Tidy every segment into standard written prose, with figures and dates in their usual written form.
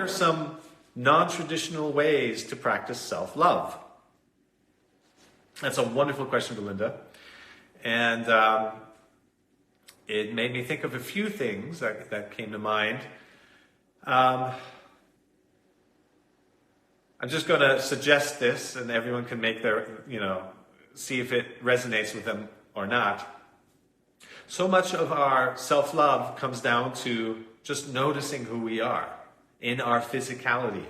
are some non-traditional ways to practice self-love? That's a wonderful question, Belinda. And it made me think of a few things that came to mind. I'm just going to suggest this, and everyone can make their, see if it resonates with them or not. So much of our self-love comes down to just noticing who we are in our physicality,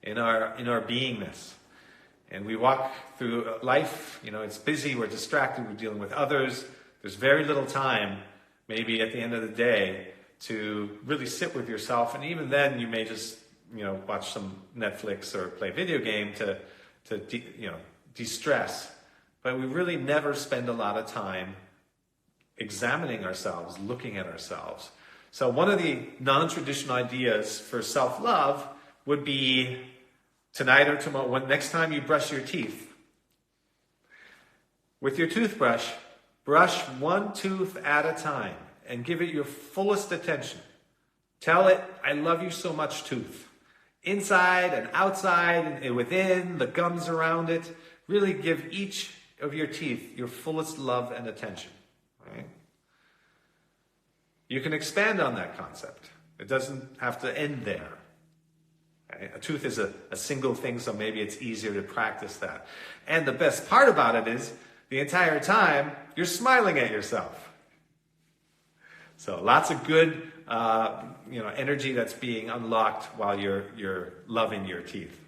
in our beingness. And we walk through life, it's busy, we're distracted, we're dealing with others. There's very little time, maybe at the end of the day, to really sit with yourself. And even then, you may just, watch some Netflix or play a video game to de-stress. But we really never spend a lot of time examining ourselves, looking at ourselves. So one of the non-traditional ideas for self-love would be tonight or tomorrow, next time you brush your teeth, with your toothbrush, brush one tooth at a time and give it your fullest attention. Tell it, I love you so much, tooth. Inside and outside and within, the gums around it. Really give each of your teeth your fullest love and attention. Right? You can expand on that concept. It doesn't have to end there. Right? A tooth is a single thing, so maybe it's easier to practice that. And the best part about it is, the entire time, you're smiling at yourself. So lots of good, energy that's being unlocked while you're loving your teeth,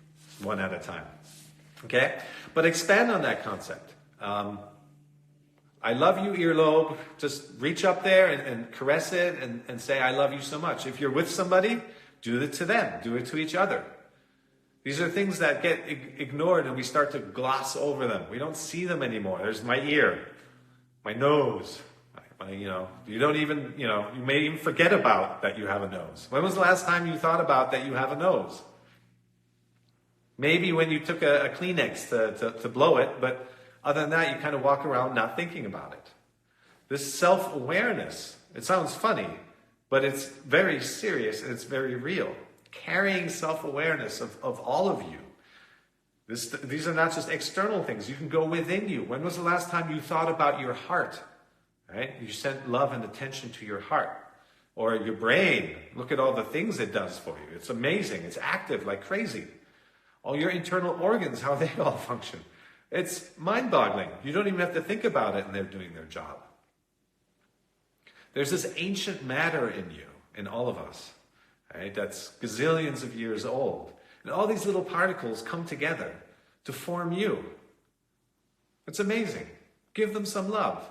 one at a time. Okay? But expand on that concept. I love you, earlobe. Just reach up there and caress it and say, I love you so much. If you're with somebody, do it to them. Do it to each other. These are things that get ignored and we start to gloss over them. We don't see them anymore. There's my ear, my nose. You don't even, you may even forget about that you have a nose. When was the last time you thought about that you have a nose? Maybe when you took a Kleenex to blow it, but other than that, you kind of walk around not thinking about it. This self-awareness, it sounds funny, but it's very serious and it's very real. Carrying self-awareness of all of you. These are not just external things. You can go within you. When was the last time you thought about your heart? Right? You sent love and attention to your heart. Or your brain. Look at all the things it does for you. It's amazing. It's active like crazy. All your internal organs, how they all function. It's mind-boggling. You don't even have to think about it and they're doing their job. There's this ancient matter in you, in all of us. Right? That's gazillions of years old. And all these little particles come together to form you. It's amazing. Give them some love.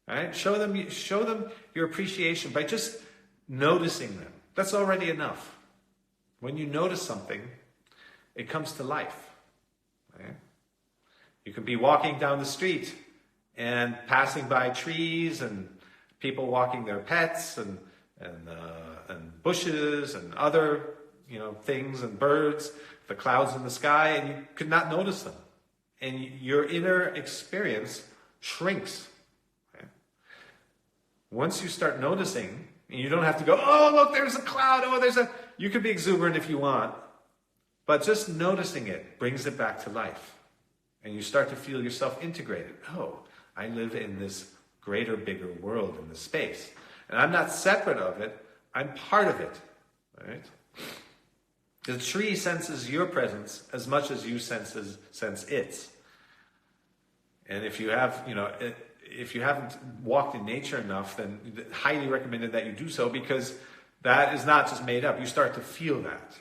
Right? Show them your appreciation by just noticing them. That's already enough. When you notice something, it comes to life. Right? You can be walking down the street and passing by trees and people walking their pets and bushes and other things and birds, the clouds in the sky, and you could not notice them. And your inner experience shrinks. Okay? Once you start noticing, and you don't have to go, oh, look, there's a cloud, you could be exuberant if you want, but just noticing it brings it back to life. And you start to feel yourself integrated. Oh, I live in this greater, bigger world in this space. And I'm not separate of it, I'm part of it. Right? The tree senses your presence as much as you sense its. And if you haven't walked in nature enough, then highly recommended that you do so, because that is not just made up. You start to feel that.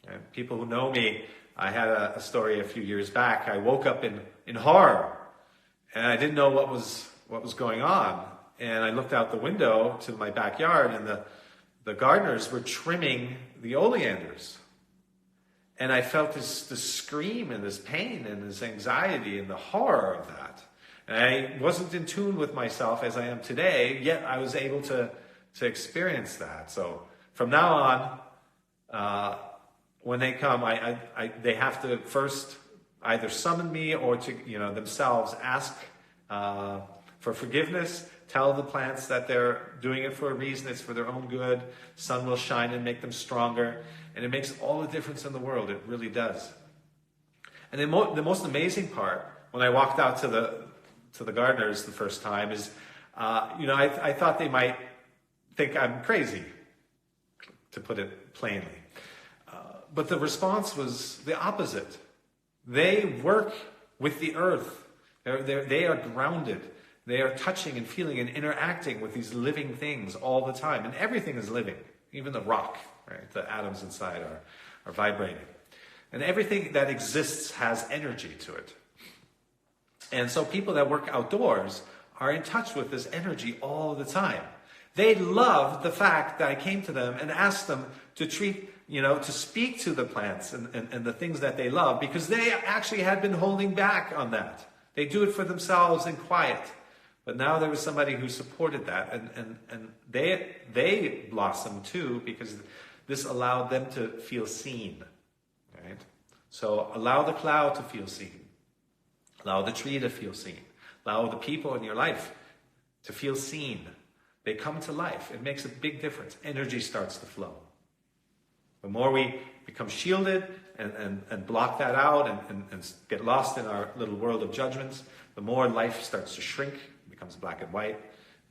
And people who know me, I had a story a few years back. I woke up in horror, and I didn't know what was going on. And I looked out the window to my backyard, and the gardeners were trimming the oleanders. And I felt this scream and this pain and this anxiety and the horror of that. And I wasn't in tune with myself as I am today, yet I was able to experience that. So from now on, when they come, they have to first either summon me or to themselves ask for forgiveness, tell the plants that they're doing it for a reason. It's for their own good. Sun will shine and make them stronger. And it makes all the difference in the world. It really does. And the most amazing part, when I walked out to the gardeners the first time, is, I thought they might think I'm crazy, to put it plainly. But the response was the opposite. They work with the earth. They are grounded. They are touching and feeling and interacting with these living things all the time. And everything is living. Even the rock, right? The atoms inside are vibrating. And everything that exists has energy to it. And so people that work outdoors are in touch with this energy all the time. They loved the fact that I came to them and asked them to to speak to the plants and the things that they love, because they actually had been holding back on that. They do it for themselves in quiet. But now there was somebody who supported that, and they blossomed too, because this allowed them to feel seen. Right? So allow the cloud to feel seen. Allow the tree to feel seen. Allow the people in your life to feel seen. They come to life. It makes a big difference. Energy starts to flow. The more we become shielded and block that out and get lost in our little world of judgments, the more life starts to shrink, becomes black and white,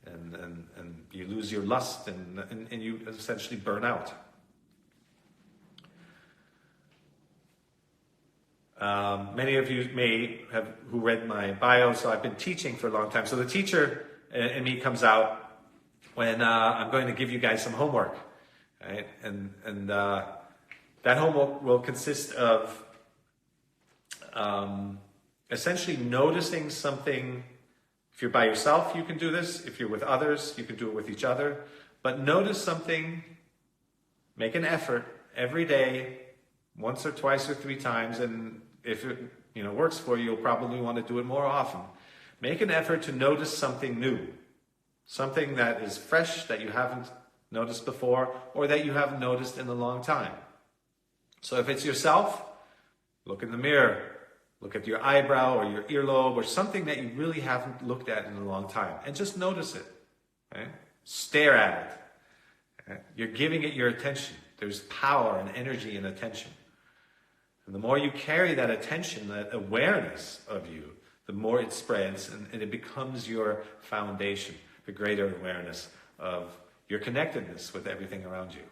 and you lose your lust and you essentially burn out. Many of you may have who read my bio, so I've been teaching for a long time. So the teacher in me comes out when I'm going to give you guys some homework, right? And that homework will consist of essentially noticing something. If you're by yourself, you can do this. If you're with others, you can do it with each other. But notice something, make an effort every day, once or twice or 3 times, and if it works for you, you'll probably want to do it more often. Make an effort to notice something new, something that is fresh that you haven't noticed before, or that you haven't noticed in a long time. So if it's yourself, look in the mirror, look at your eyebrow or your earlobe or something that you really haven't looked at in a long time, and just notice it. Okay? Stare at it. Okay? You're giving it your attention. There's power and energy in attention. And the more you carry that attention, that awareness of you, the more it spreads and it becomes your foundation, the greater awareness of your connectedness with everything around you.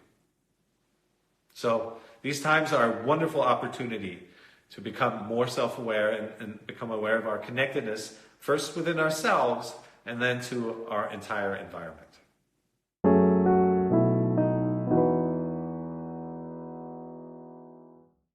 So these times are a wonderful opportunity to become more self-aware and become aware of our connectedness, first within ourselves and then to our entire environment.